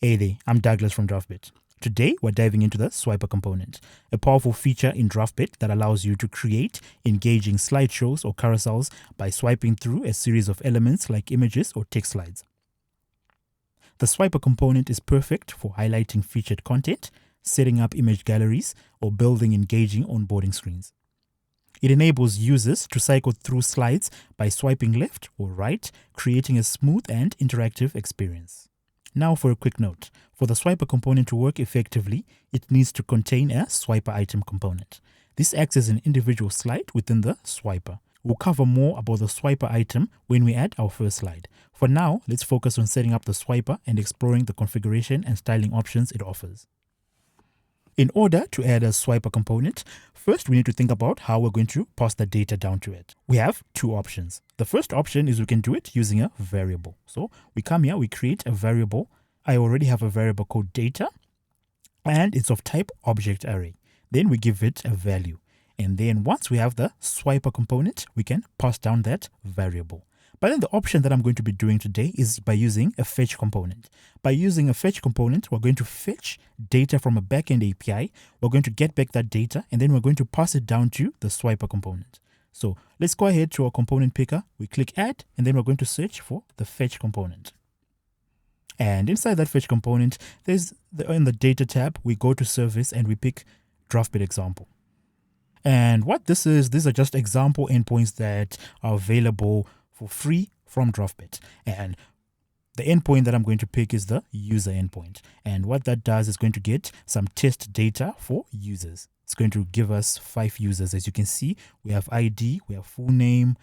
Hey there, I'm Douglas from Draftbit. Today, we're diving into the swiper component, a powerful feature in Draftbit that allows you to create engaging slideshows or carousels by swiping through a series of elements like images or text slides. The swiper component is perfect for highlighting featured content, setting up image galleries, or building engaging onboarding screens. It enables users to cycle through slides by swiping left or right, creating a smooth and interactive experience. Now for a quick note. For the swiper component to work effectively, it needs to contain a swiper item component. This acts as an individual slide within the swiper. We'll cover more about the swiper item when we add our first slide. For now, let's focus on setting up the swiper and exploring the configuration and styling options it offers. In order to add a swiper component, first we need to think about how we're going to pass the data down to it. We have two options. The first option is we can do it using a variable. So we come here, we create a variable. I already have a variable called data, and it's of type object array. Then we give it a value. And then once we have the swiper component, we can pass down that variable. But then the option that I'm going to be doing today is by using a fetch component. By using a fetch component, we're going to fetch data from a backend API. We're going to get back that data, and then we're going to pass it down to the swiper component. So let's go ahead to our component picker. We click add, and then we're going to search for the fetch component. And inside that fetch component, in the data tab, we go to service and we pick Draftbit example. And what this is, these are just example endpoints that are available for free from Draftbit. And the endpoint that I'm going to pick is the user endpoint. And what that does is going to get some test data for users. It's going to give us 5 users. As you can see, we have ID, we have full name,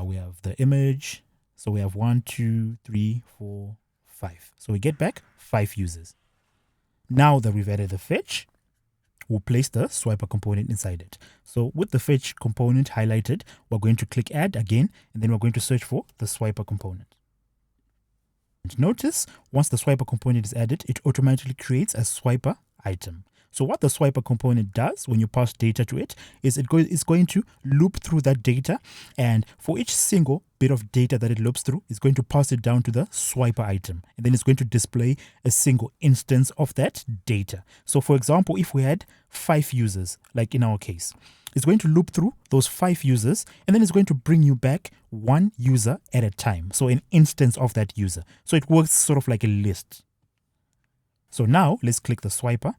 we have the image. So we have 1, 2, 3, 4, 5. So we get back 5 users. Now that we've added the fetch, we'll place the swiper component inside it. So with the fetch component highlighted, we're going to click add again, and then we're going to search for the swiper component. And notice, once the swiper component is added, it automatically creates a swiper item. So what the swiper component does when you pass data to it is it's going to loop through that data, and for each single bit of data that it loops through, it's going to pass it down to the swiper item, and then it's going to display a single instance of that data. So for example, if we had 5 users, like in our case, it's going to loop through those 5 users, and then it's going to bring you back 1 user at a time. So an instance of that user. So it works sort of like a list. So now let's click the swiper.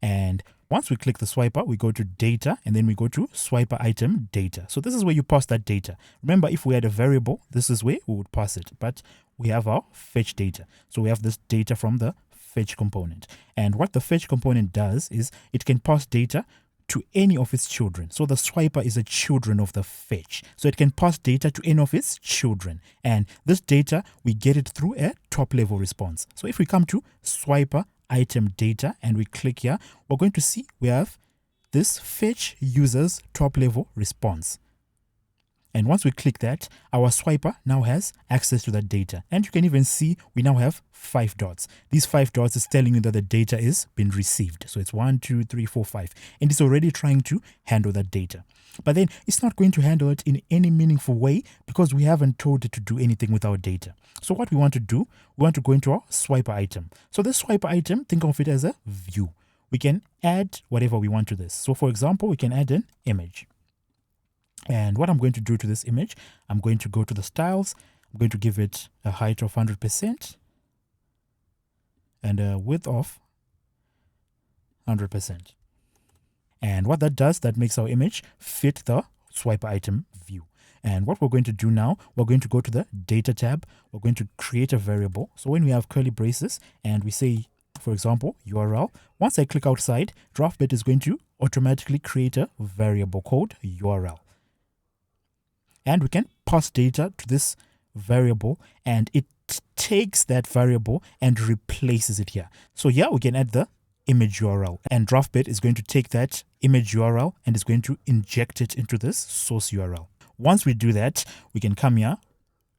And once we click the swiper, we go to data, and then we go to swiper item data. So this is where you pass that data. Remember, if we had a variable, this is where we would pass it. But we have our fetch data. So we have this data from the fetch component. And what the fetch component does is it can pass data to any of its children. So the swiper is a children of the fetch. So it can pass data to any of its children. And this data, we get it through a top level response. So if we come to swiper item data and we click here, we're going to see we have this fetch users top level response. And once we click that, our swiper now has access to that data. And you can even see we now have 5 dots. These 5 dots is telling you that the data is been received. So it's 1, 2, 3, 4, 5. And it's already trying to handle that data. But then it's not going to handle it in any meaningful way because we haven't told it to do anything with our data. So what we want to do, we want to go into our swiper item. So this swiper item, think of it as a view. We can add whatever we want to this. So for example, we can add an image. And what I'm going to do to this image, I'm going to go to the styles. I'm going to give it a height of 100% and a width of 100%. And what that does, that makes our image fit the swiper item view. And what we're going to do now, we're going to go to the data tab. We're going to create a variable. So when we have curly braces and we say, for example, URL, once I click outside, Draftbit is going to automatically create a variable called URL. And we can pass data to this variable, and it takes that variable and replaces it here. So here we can add the image URL, and Draftbit is going to take that image URL and is going to inject it into this source URL. Once we do that, we can come here,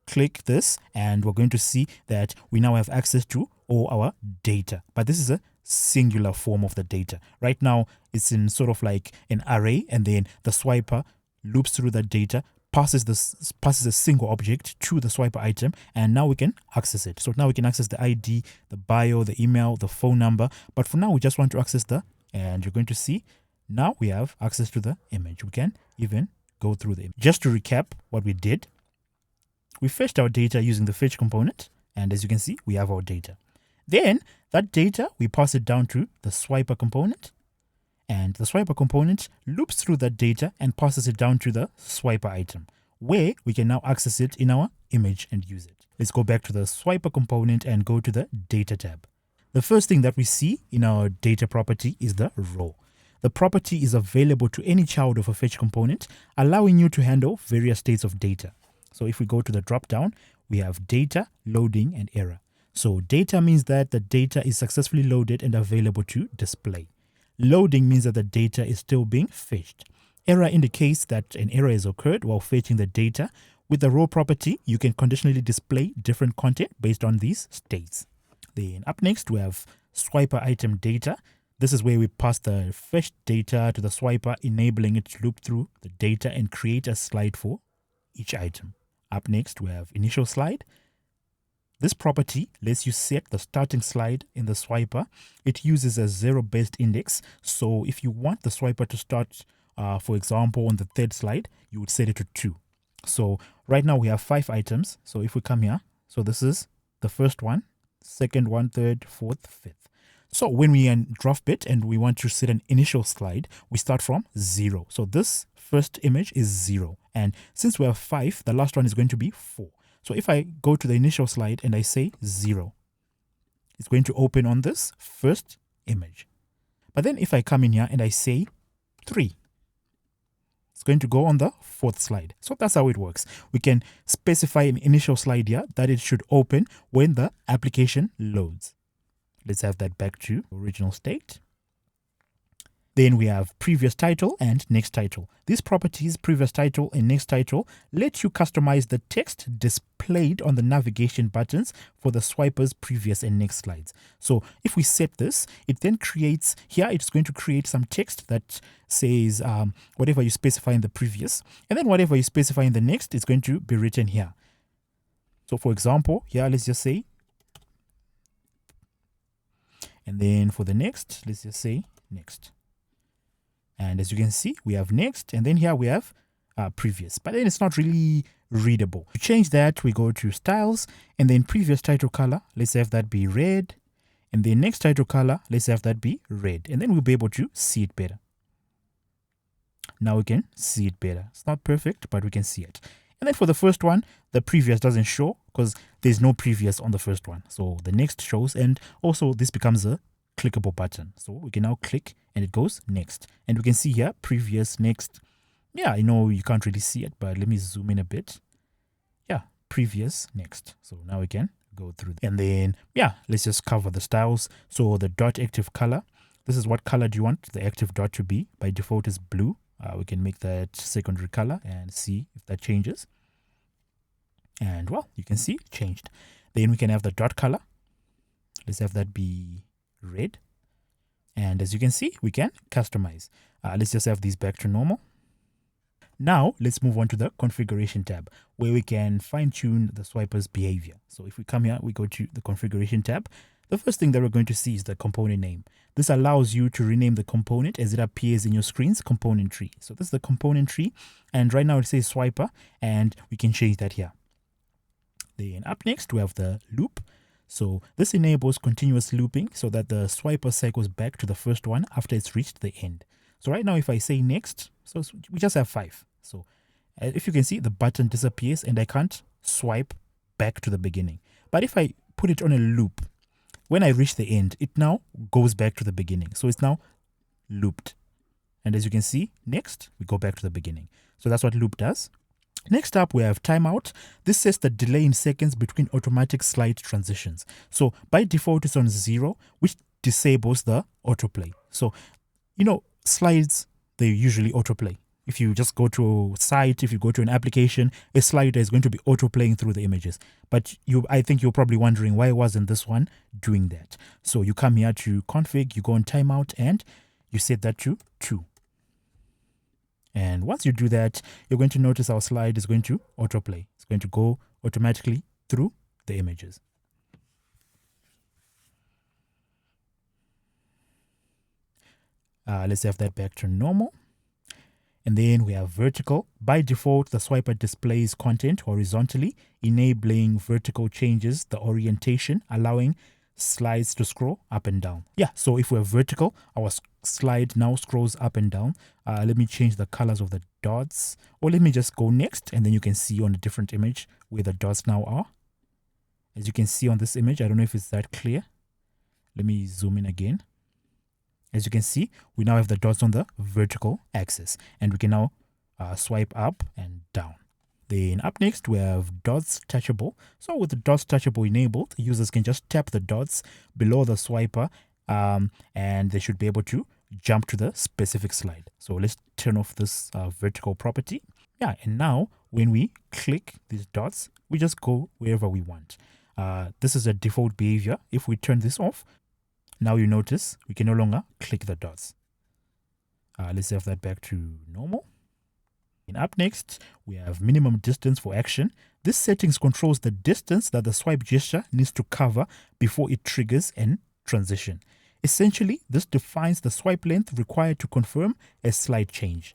click this, and we're going to see that we now have access to all our data. But this is a singular form of the data. Right now, it's in sort of like an array, and then the swiper loops through that data, passes a single object to the swiper item, and now we can access it. So now we can access the ID, the bio, the email, the phone number. But for now, we just want to access and you're going to see now we have access to the image. We can even go through the image. Just to recap what we did, we fetched our data using the fetch component, and as you can see, we have our data. Then that data, we pass it down to the swiper component, and the swiper component loops through that data and passes it down to the swiper item, where we can now access it in our image and use it. Let's go back to the swiper component and go to the data tab. The first thing that we see in our data property is the row. The property is available to any child of a fetch component, allowing you to handle various states of data. So if we go to the drop down, we have data, loading, and error. So data means that the data is successfully loaded and available to display. Loading means that the data is still being fetched. Error indicates that an error has occurred while fetching the data. With the row property, you can conditionally display different content based on these states. Then up next, we have swiper item data. This is where we pass the fetched data to the swiper, enabling it to loop through the data and create a slide for each item. Up next, we have initial slide. This property lets you set the starting slide in the swiper. It uses a zero-based index. So if you want the swiper to start, for example, on the third slide, you would set it to 2. So right now we have 5 items. So if we come here, so this is the first one, second one, third, fourth, fifth. So when we are in Draftbit and we want to set an initial slide, we start from 0. So this first image is 0. And since we have 5, the last one is going to be 4. So if I go to the initial slide and I say 0, it's going to open on this first image. But then if I come in here and I say 3, it's going to go on the 4th slide. So that's how it works. We can specify an initial slide here that it should open when the application loads. Let's have that back to original state. Then we have previous title and next title. These properties, previous title and next title, let you customize the text displayed on the navigation buttons for the swiper's previous and next slides. So if we set this, it then creates, here it's going to create some text that says whatever you specify in the previous, and then whatever you specify in the next is going to be written here. So for example, here let's just say, and then for the next, let's just say next. And as you can see, we have next, and then here we have previous, but then it's not really readable. To change that, we go to styles, and then previous title color, let's have that be red, and then next title color, let's have that be red, and then we'll be able to see it better. Now we can see it better. It's not perfect, but we can see it. And then for the first one, the previous doesn't show because there's no previous on the first one. So the next shows, and also this becomes a clickable button. So we can now click and it goes next. And we can see here, previous, next. Yeah, I know you can't really see it, but let me zoom in a bit. Yeah, previous, next. So now we can go through. And then, yeah, let's just cover the styles. So the dot active color, this is what color do you want the active dot to be? By default is blue. We can make that secondary color and see if that changes. And well, you can see it changed. Then we can have the dot color. Let's have that be red. And as you can see, we can customize. Let's just have these back to normal. Now let's move on to the configuration tab where we can fine tune the swiper's behavior. So if we come here, we go to the configuration tab. The first thing that we're going to see is the component name. This allows you to rename the component as it appears in your screen's component tree. So this is the component tree, and right now it says swiper, and we can change that here. Then up next, we have the loop. So this enables continuous looping so that the swiper cycles back to the first one after it's reached the end. So right now, if I say next, so we just have 5. So if you can see, the button disappears and I can't swipe back to the beginning. But if I put it on a loop, when I reach the end, it now goes back to the beginning. So it's now looped. And as you can see, next, we go back to the beginning. So that's what loop does. Next up, we have timeout. This sets the delay in seconds between automatic slide transitions. So by default, it's on 0, which disables the autoplay. So, you know, slides, they usually autoplay. If you just go to a site, if you go to an application, a slider is going to be auto-playing through the images. But I think you're probably wondering why wasn't this one doing that? So you come here to config, you go on timeout, and you set that to 2. And once you do that, you're going to notice our slide is going to autoplay. It's going to go automatically through the images. Let's have that back to normal. And then we have vertical. By default, the swiper displays content horizontally, enabling vertical changes the orientation, allowing slides to scroll up and down. Yeah, so if we're vertical, our slide now scrolls up and down. Let me change the colors of the dots, or let me just go next, and then you can see on a different image where the dots now are. As you can see on this image, I don't know if it's that clear. Let me zoom in again. As you can see, we now have the dots on the vertical axis, and we can now swipe up and down. Then up next, we have dots touchable. So with the dots touchable enabled, users can just tap the dots below the swiper, and they should be able to jump to the specific slide. So let's turn off this vertical property. Yeah, and now when we click these dots, we just go wherever we want. This is a default behavior. If we turn this off, now you notice we can no longer click the dots. Let's have that back to normal. And up next, we have minimum distance for action. This settings controls the distance that the swipe gesture needs to cover before it triggers an transition. Essentially, this defines the swipe length required to confirm a slide change.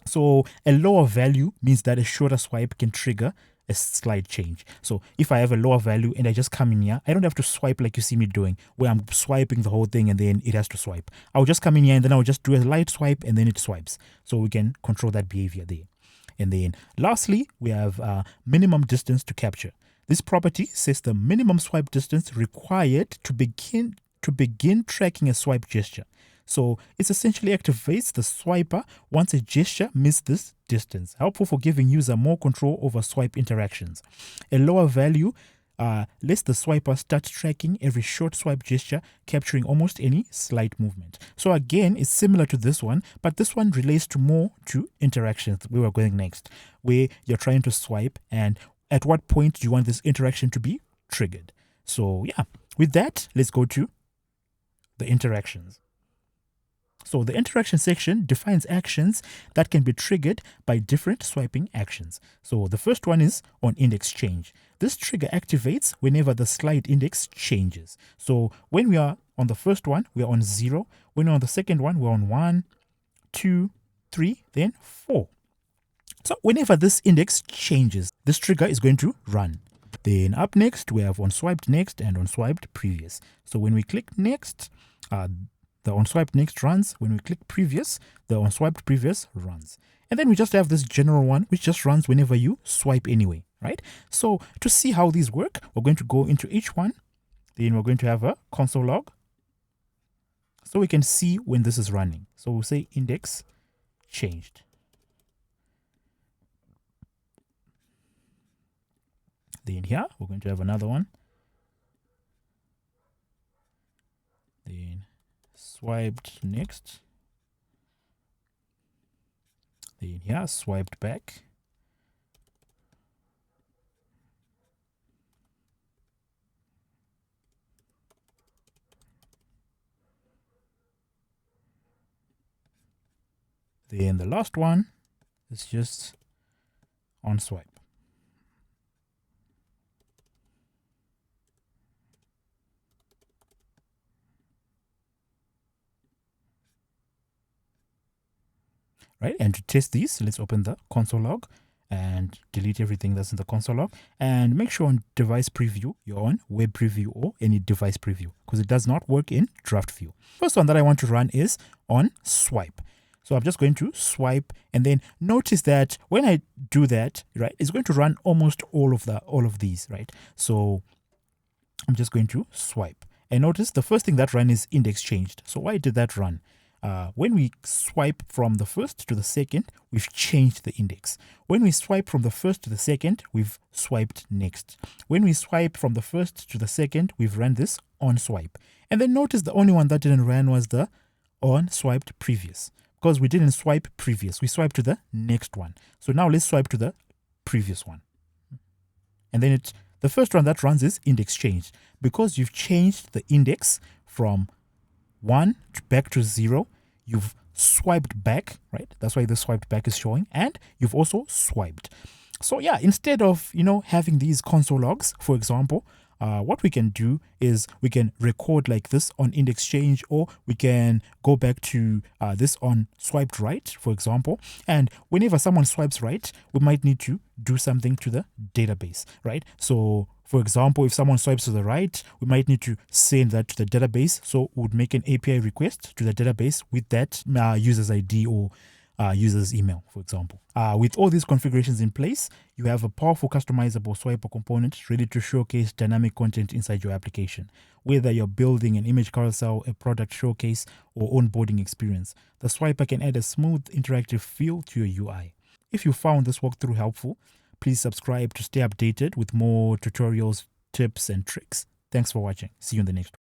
So a lower value means that a shorter swipe can trigger a slide change. So if I have a lower value and I just come in here, I don't have to swipe like you see me doing, where I'm swiping the whole thing and then it has to swipe. I'll just come in here and then I'll just do a light swipe and then it swipes. So we can control that behavior there. And then lastly, we have minimum distance to capture. This property says the minimum swipe distance required to begin tracking a swipe gesture. So it essentially activates the swiper once a gesture meets this distance, helpful for giving user more control over swipe interactions. A lower value lets the swiper start tracking every short swipe gesture, capturing almost any slight movement. So again, it's similar to this one, but this one relates to more to interactions. We were going next, where you're trying to swipe and at what point do you want this interaction to be triggered. So yeah, with that, let's go to the interactions. So the interaction section defines actions that can be triggered by different swiping actions. So the first one is on index change. This trigger activates whenever the slide index changes. So when we are on the first one, we are on 0. When we're on the second one, we're on 1, 2, 3, then 4. So whenever this index changes, this trigger is going to run. Then up next, we have on swiped next and on swiped previous. So when we click next, the on-swiped next runs. When we click previous, the on-swiped previous runs. And then we just have this general one, which just runs whenever you swipe anyway, right? So to see how these work, we're going to go into each one. Then we're going to have a console log, so we can see when this is running. So we'll say index changed. Then here, we're going to have another one. Then swiped next. Then here, swiped back. Then the last one is just on swipe. Right, and to test these, let's open the console log and delete everything that's in the console log, and make sure on device preview you're on web preview or any device preview, because it does not work in draft view. First one that I want to run is on swipe. So I'm just going to swipe, and then notice that when I do that, right, it's going to run almost all of these, right? So I'm just going to swipe, and notice the first thing that ran is index changed. So why did that run? When we swipe from the first to the second, we've changed the index. When we swipe from the first to the second, we've swiped next. When we swipe from the first to the second, we've run this on swipe. And then notice the only one that didn't run was the on swiped previous, because we didn't swipe previous. We swiped to the next one. So now let's swipe to the previous one. And then the first one that runs is index changed, because you've changed the index from 1 back to 0. You've swiped back, right? That's why the swiped back is showing, and you've also swiped. So yeah, instead of having these console logs, for example, what we can do is we can record like this on index change, or we can go back to this on swiped right, for example. And whenever someone swipes right, we might need to do something to the database, right? So for example, if someone swipes to the right, we might need to send that to the database. So we would make an API request to the database with that user's ID or user's email, for example. With all these configurations in place, you have a powerful customizable swiper component ready to showcase dynamic content inside your application. Whether you're building an image carousel, a product showcase, or onboarding experience, the swiper can add a smooth interactive feel to your UI. If you found this walkthrough helpful, please subscribe to stay updated with more tutorials, tips, and tricks. Thanks for watching. See you in the next one.